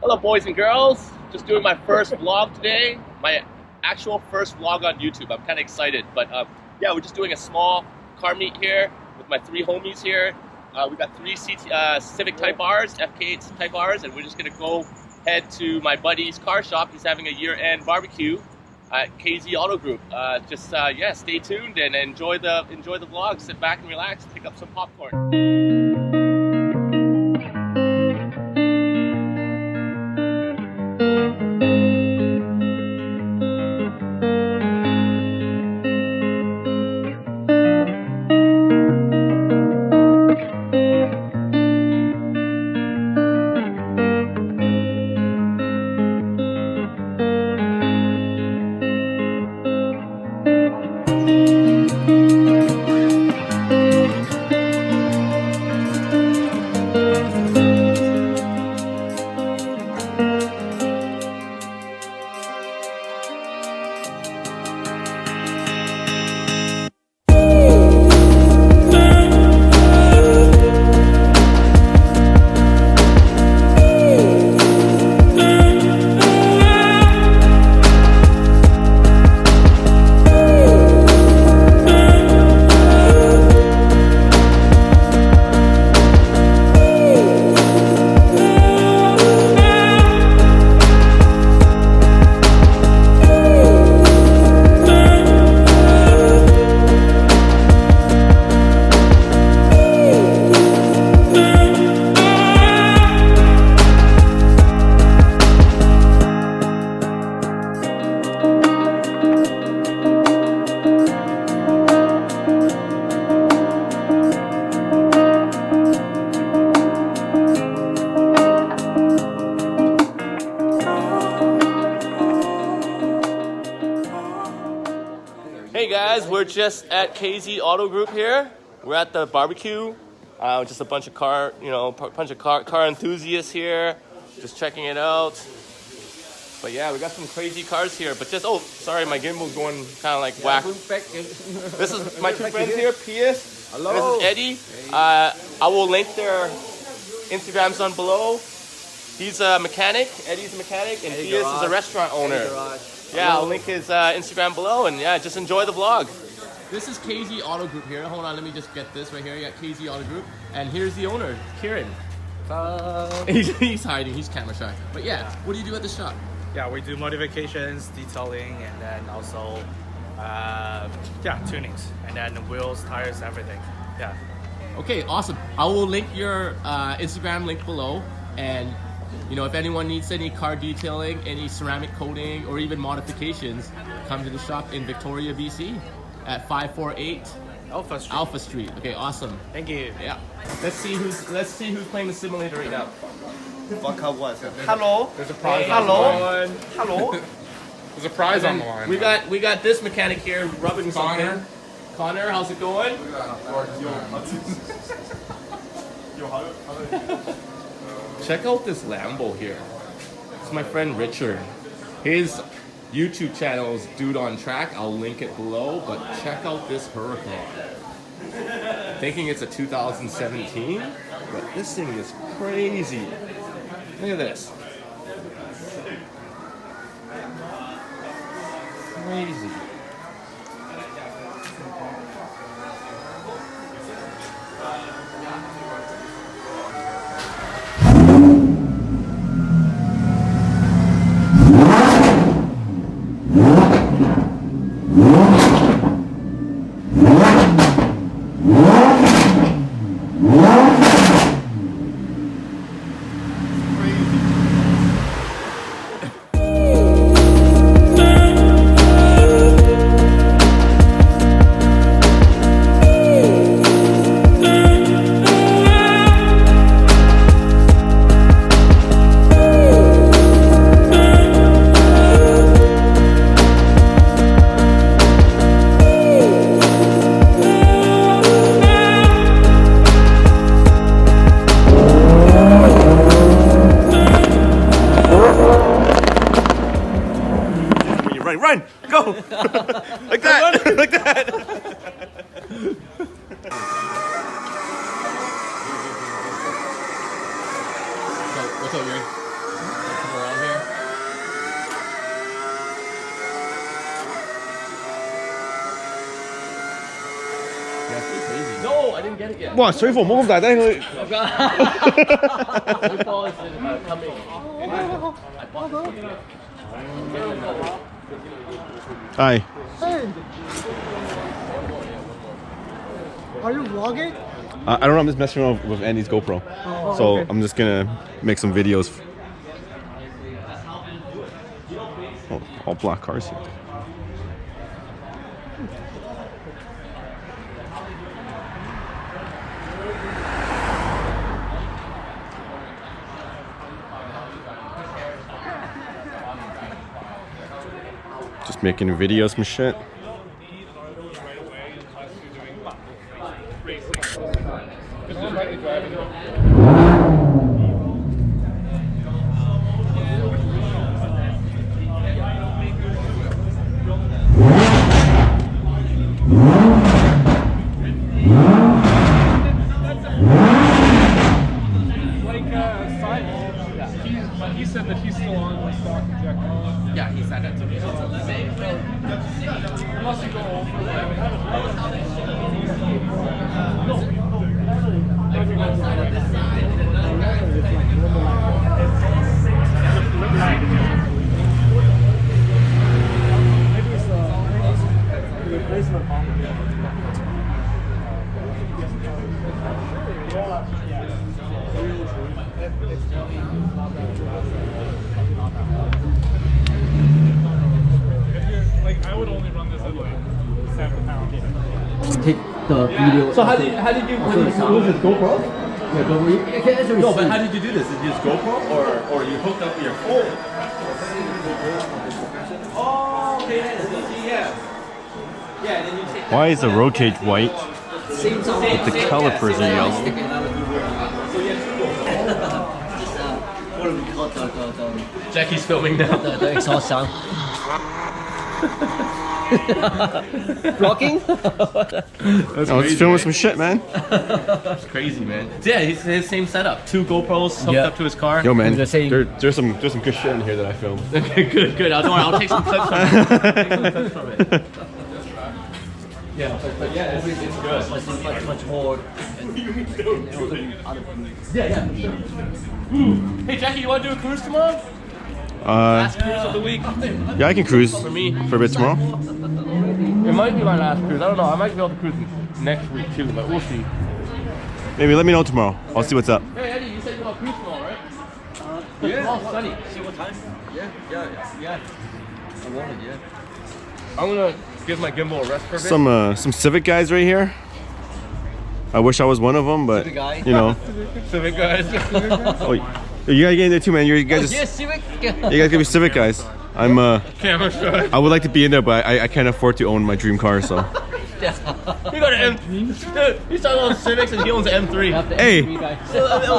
Hello boys and girls, just doing my first vlog today, my actual first vlog on YouTube. I'm kind of excited, but yeah, we're just doing a small car meet here with my three homies here. We got three Civic Type Rs, FK8 Type Rs, and we're just gonna go head to my buddy's car shop. He's having a year-end barbecue at KZauto Group. Yeah, stay tuned and enjoy the vlog. Sit back and relax, pick up some popcorn. Hey guys, we're just at KZauto Group here. We're at the barbecue. Just a bunch of car enthusiasts here, just checking it out. But yeah, we got some crazy cars here. But just, oh, sorry, my gimbal's going kind of like whack. This is my two friends here, Pius. Hello. This is Eddie. I will link their Instagrams down below. He's a mechanic. Eddie's a mechanic, and Pius is a restaurant owner. Yeah, I'll link his Instagram below, and yeah, just enjoy the vlog. This is KZauto Group here. Hold on, let me just get this right here. You got KZauto Group, and here's the owner, Kieran. He's hiding, he's camera shy. But yeah, what do you do at the shop? Yeah, we do modifications, detailing, and then also, tunings, and then wheels, tires, everything. Yeah. Okay, awesome. I will link your Instagram link below, and you know, if anyone needs any car detailing, any ceramic coating, or even modifications, come to the shop in Victoria, BC at 548 Alpha Street. Okay, awesome. Thank you. Yeah. Let's see who's playing the simulator right now. Hello. There's a prize on the line. Hello. There's a prize on the line. We got this mechanic here rubbing something. Connor, how's it going? Check out this Lambo here. It's my friend Richard. His YouTube channel is DudeOnTrack. I'll link it below, but check out this Huracan. Thinking it's a 2017, but this thing is crazy. Look at this. Crazy. run, go! Like that, like that. What's up, Yuri? Come around here. Yeah, it's pretty crazy. No, I didn't get it yet. 哇，水貨冇咁大聲佢。Football is coming. Hi. Hey, are you vlogging? I don't know. I'm just messing around with Andy's GoPro, so okay. I'm just gonna make some videos. Oh, all black cars here. Just making videos and shit. He said that he's still on the stock injector. Yeah, he said that to me. Unless you go over Maybe it's the replacement pump. like I would only run this at like 7 pounds. Take the video. So how did you use this GoPro? Yeah, GoPro. You can actually No, see. but how did you do this? Did you use GoPro or you hooked up your phone? Oh, okay, yeah. Yeah, and then you take. Why is the road cage white? But the calipers are yellow. What do we call the Jackie's filming now. the exhaust sound? Vlogging? Let's film some shit, man. It's crazy, man. Yeah, he's his same setup. 2 GoPros hooked Yeah. up to his car. Yo, man, the same- there's some good shit in here that I filmed. Okay, good. Don't worry, I'll take some clips from it. Take some clips from it. Yeah, but yeah, it's good. Much more. Yeah. Hey, Jackie, you want to do a cruise tomorrow? Last cruise of the week. Yeah, I can cruise For me. for a bit tomorrow. It might be my last cruise. I don't know. I might be able to cruise next week too, but we'll see. Maybe let me know tomorrow. I'll see what's up. Hey, Eddie, you said you want to cruise tomorrow, right? Yeah. Tomorrow's sunny. See what time? Yeah. I want it, yeah. I'm gonna give my gimbal a rest for a bit. Some Civic guys right here. I wish I was one of them, but Civic guy. you know. Civic guys. Oh, you gotta get in there too, man. You guys, Yes, Civic. you guys gotta be Civic guys. I'm Camera shy. I would like to be in there, but I can't afford to own my dream car, so. You got an M. Dude, he's talking about Civics and he owns an M3. Hey,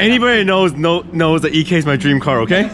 anybody knows that EK is my dream car, okay?